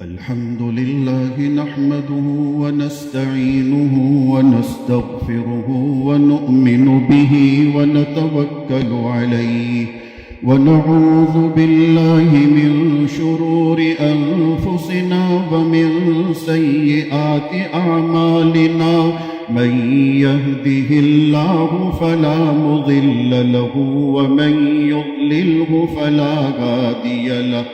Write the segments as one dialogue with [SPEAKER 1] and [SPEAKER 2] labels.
[SPEAKER 1] الحمد لله نحمده ونستعينه ونستغفره ونؤمن به ونتوكل عليه ونعوذ بالله من شرور أنفسنا ومن سيئات أعمالنا من يهده الله فلا مضل له ومن يضلله فلا هادي له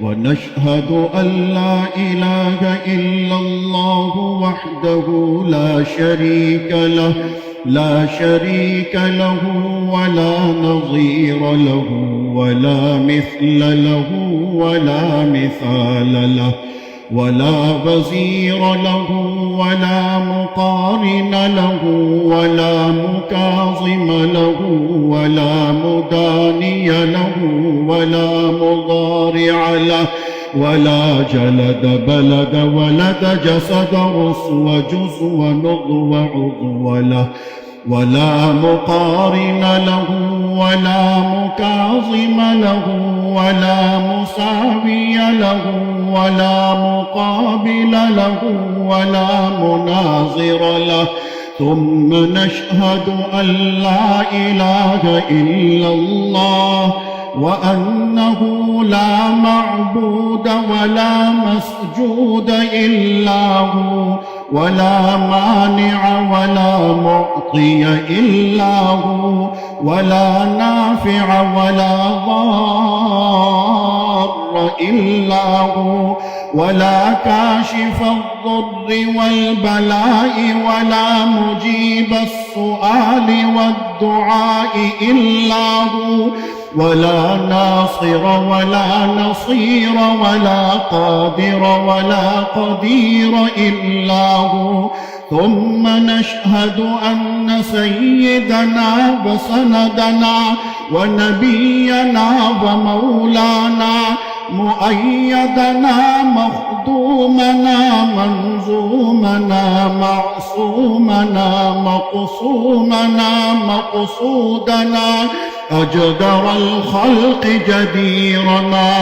[SPEAKER 1] ونشهد أن لا إله إلا الله وحده لا شريك له ولا نظير له ولا مثل له ولا مثال له ولا وزير له ولا مقارن له ولا مكاظم له ولا مداني له ولا مضارع له ولا جلد بلد ولد جسد رسو جزو نضو عضو له ولا مقارن له ولا مكاظم له ولا مساوي له ولا مقابل له ولا مناظر له ثم نشهد أن لا إله إلا الله وأنه لا معبود ولا مسجود إلا هو ولا مانع ولا معطي إلا هو ولا نافع ولا ضار إلا هو ولا كاشف الضر والبلاء ولا مجيب السؤال والدعاء إلا هو ولا ناصر ولا نصير ولا قادر ولا قدير إلا هو ثم نشهد أن سيدنا وسندنا ونبينا ومولانا مؤيدنا مخدومنا منظومنا معصومنا مقصومنا مقصودنا أجدر الخلق جديرنا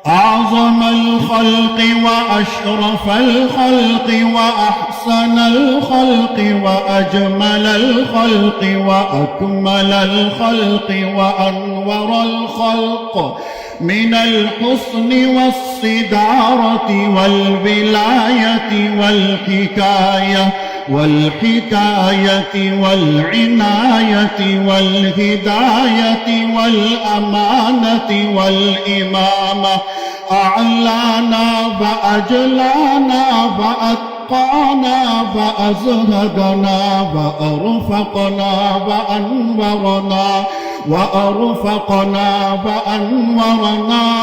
[SPEAKER 1] أعظم الخلق وأشرف الخلق وأحسن الخلق وأجمل الخلق وأكمل الخلق وأنور الخلق من الحسن والصدارة والولاية والحكاية والعناية والهداية والأمانة والإمامة أعلانا فأجلانا فأتقانا فأزهدنا فأرفقنا فأنورنا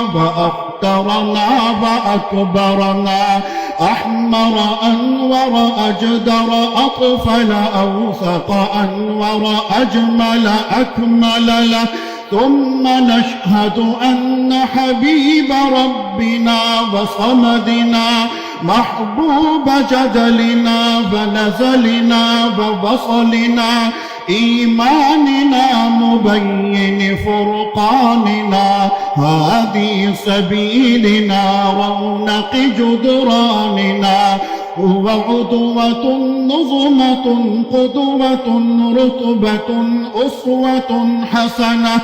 [SPEAKER 1] فأخترنا فأكبرنا أحمر أنور أجدر أطفل أوثق أنور أجمل أكمل له ثم نشهد أن حبيب ربنا وصمدنا محبوب جدلنا ونزلنا ووصلنا إيماننا مبين فرقاننا هادي سبيلنا رونق جدراننا هو عدوة نظمة قدوة رتبة أسوة حسنة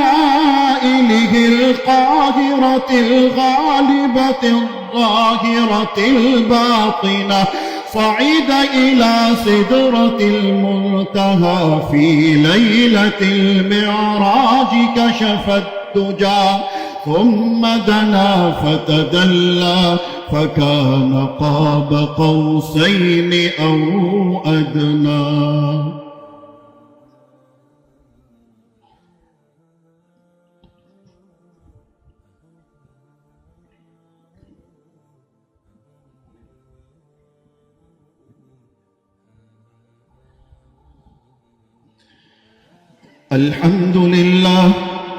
[SPEAKER 1] وبدلائله القاهرة الغالبة الظاهرة الباطنة صعد إلى سدرة المنتهى في ليلة المعراج كشف الدجى ثم دنا فتدلى فكان قاب قوسين أو أدنى.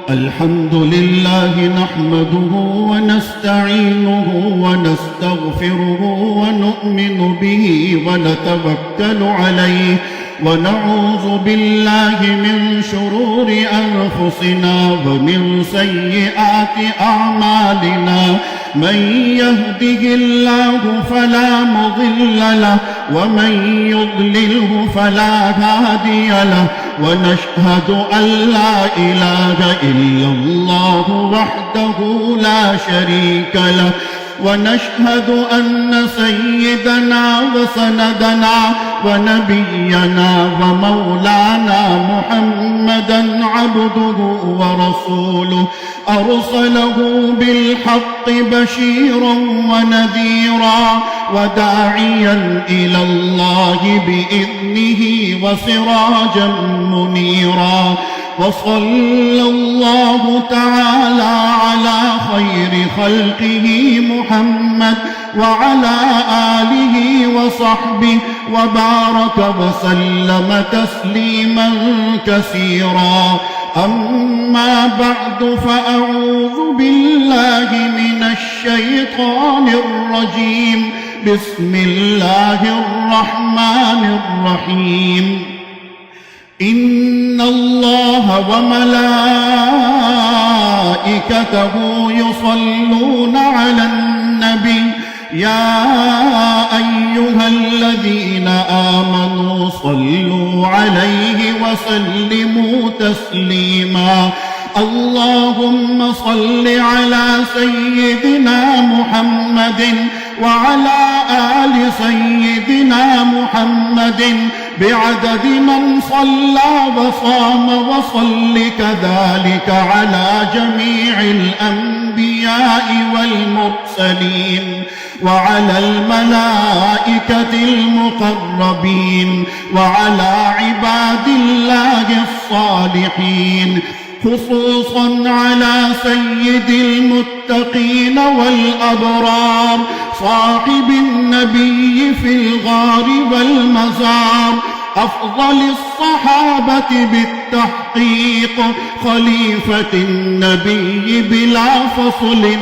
[SPEAKER 1] الحمد لله نحمده ونستعينه ونستغفره ونؤمن به ونتوكل عليه ونعوذ بالله من شرور أنفسنا ومن سيئات أعمالنا من يهده الله فلا مضل له ومن يضلله فلا هادي له ونشهد أن لا إله إلا الله وحده لا شريك له ونشهد أن سيدنا وسندنا ونبينا ومولانا محمدا عبده ورسوله أرسله بالحق بشيرا ونذيرا وداعيا إلى الله بإذنه وسراجا منيرا وصلى الله تعالى على خير خلقه محمد وعلى آله وصحبه وبارك وسلم تسليما كثيرا أما بعد فأعوذ بالله من الشيطان الرجيم بسم الله الرحمن الرحيم إن الله وملائكته يصلون على النبي يا أيها الذين آمنوا صلوا عليه وسلموا تسليما اللهم صل على سيدنا محمد وعلى آل سيدنا محمد بعدد من صلى وصام وصل كذلك على جميع الأنبياء والمرسلين وعلى الملائكة المقربين وعلى عباد الله الصالحين خصوصا على سيد المتقين والأبرار صاحب النبي في الغار والمزار أفضل الصحابة بالتحقيق خليفة النبي بلا فصل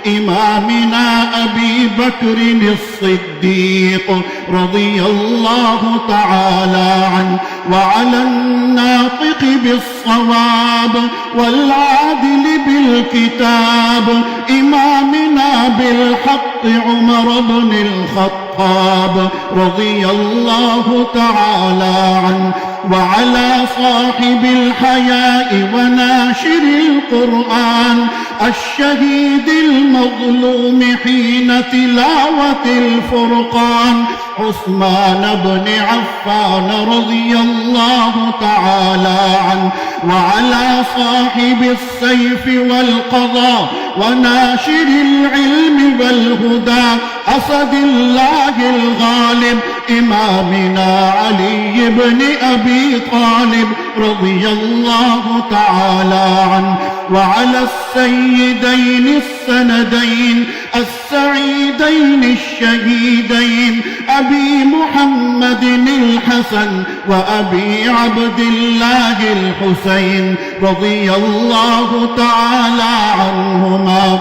[SPEAKER 1] إمامنا أبي بكر الصديق رضي الله تعالى عنه وعلى الناطق بالصواب والعادل بالكتاب إمامنا بالحق عمر بن الخطاب رضي الله تعالى عنه وعلى صاحب الحياء وناشر القرآن الشهيد المظلوم حين تلاوة الفرقان عثمان بن عفان رضي الله تعالى عنه وعلى صاحب السيف والقضاء وناشر العلم والهدى أسد الله الغالب إمامنا علي بن أبي طالب رضي الله تعالى عنه وعلى السيدين السندين السعيدين الشهيدين أبي محمد الحسن وأبي عبد الله الحسين رضي الله تعالى عنهما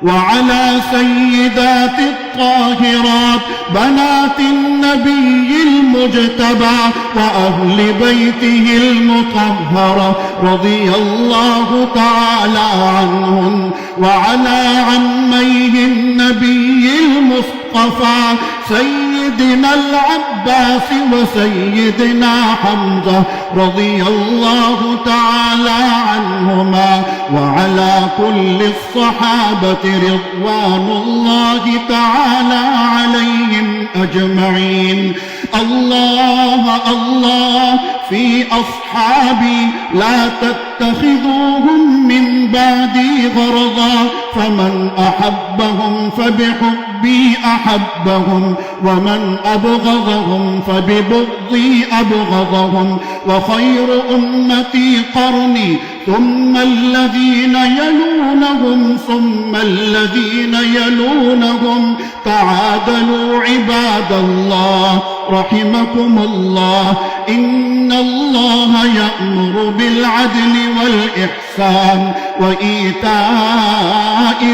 [SPEAKER 1] وعلى سيدات الطاهرات بنات النبي المجتبى وأهل بيته المطهرة رضي الله تعالى عنهم وعلى عميه النبي المصطفى سيدنا العباس وسيدنا حمزة رضي الله تعالى عنهما وعلى كل الصحابة رضوان الله تعالى عليهم أجمعين الله الله في أصحابي لا تتخذوهم من بعدي غرضا فمن أحبهم فبحبي أحبهم ومن أبغضهم فببغضي أبغضهم وخير أمتي قرني ثم الذين يلونهم ثم الذين يلونهم تعادلوا عباد الله رحمكم الله إن الله يأمر بالعدل والإحسان وإيتاء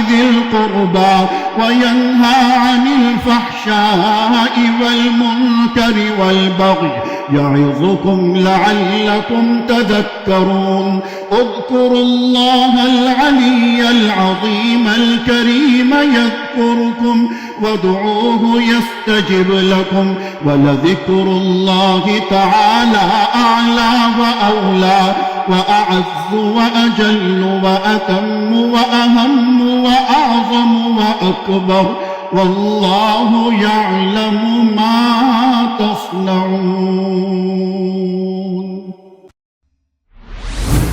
[SPEAKER 1] ذي القربى وينهى عن الفحشاء والمنكر والبغي يعظكم لعلكم تذكرون اذكروا الله العلي العظيم الكريم يذكركم وادعوه يستجب لكم ولذكر الله تعالى أعلى وأولى وأعز وأجل وأتم وأهم وأعظم وأكبر والله يعلم ما